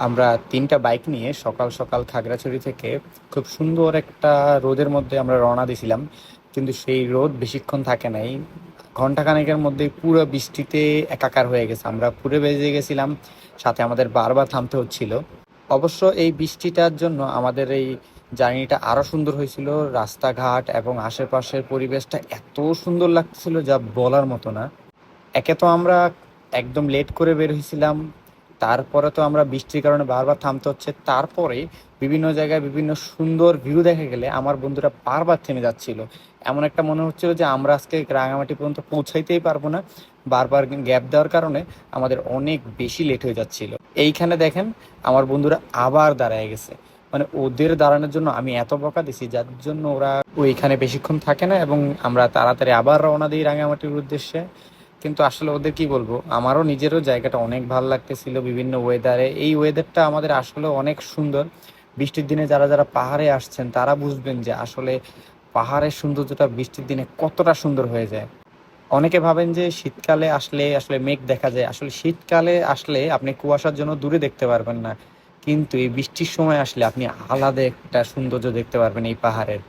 আমরা ৩টা বাইক নিয়ে সকাল সকাল খাগড়াছড়ি থেকে খুব সুন্দর একটা রোদের মধ্যে আমরা রওনা দিছিলাম। কিন্তু সেই রোদ বেশিক্ষণ থাকে নাই, ঘন্টাখানেকের মধ্যেই পুরো বৃষ্টিতে একাকার হয়ে গেছে, আমরা পুরো বেজে গেছিলাম, সাথে আমাদের বারবার থামতে হচ্ছিল। অবশ্য এই বৃষ্টিটার জন্য আমাদের এই জার্নিটা আরো সুন্দর হয়েছিল। রাস্তাঘাট এবং আশেপাশের পরিবেশটা এত সুন্দর লাগছিল যা বলার মতো না। একে তো আমরা একদম লেট করে বের হয়েছিলাম, তারপরে তো আমরা বৃষ্টির কারণে বারবার থামতে হচ্ছে, তারপরে বিভিন্ন জায়গায় বিভিন্ন সুন্দর ভিউ দেখা গেলে আমার বন্ধুরা বারবার থেমে যাচ্ছিল। এমন একটা মনে হচ্ছিল যে আমরা আজকে রাঙামাটি পর্যন্ত পৌঁছাইতেই পারবো না। বারবার গ্যাপ দেওয়ার কারণে আমাদের অনেক বেশি লেট হয়ে যাচ্ছিল। এইখানে দেখেন, আমার বন্ধুরা আবার দাঁড়ায় গেছে। মানে ওদের দাঁড়ানোর জন্য আমি এত বকা দিছি, যার জন্য ওরা ওইখানে বেশিক্ষণ থাকে না এবং আমরা তাড়াতাড়ি আবার রওনা দিই রাঙামাটির উদ্দেশ্যে। কিন্তু আসলে ওদের কি বলবো, আমারও নিজেরও জায়গাটা অনেক ভালো লাগতেছিল বিভিন্ন ওয়েদারে। এই ওয়েদারটা আমাদের আসলে অনেক সুন্দর। বৃষ্টির দিনে যারা যারা পাহাড়ে আসছেন তারা বুঝবেন যে আসলে পাহাড়ের সৌন্দর্যটা বৃষ্টির দিনে কতটা সুন্দর হয়ে যায়। অনেকে ভাবেন যে শীতকালে আসলে আসলে মেঘ দেখা যায়, আসলে শীতকালে আসলে আপনি কুয়াশার জন্য দূরে দেখতে পারবেন না, কিন্তু এই বৃষ্টির সময় আসলে আপনি আলাদা একটা সৌন্দর্য দেখতে পারবেন এই পাহাড়ের।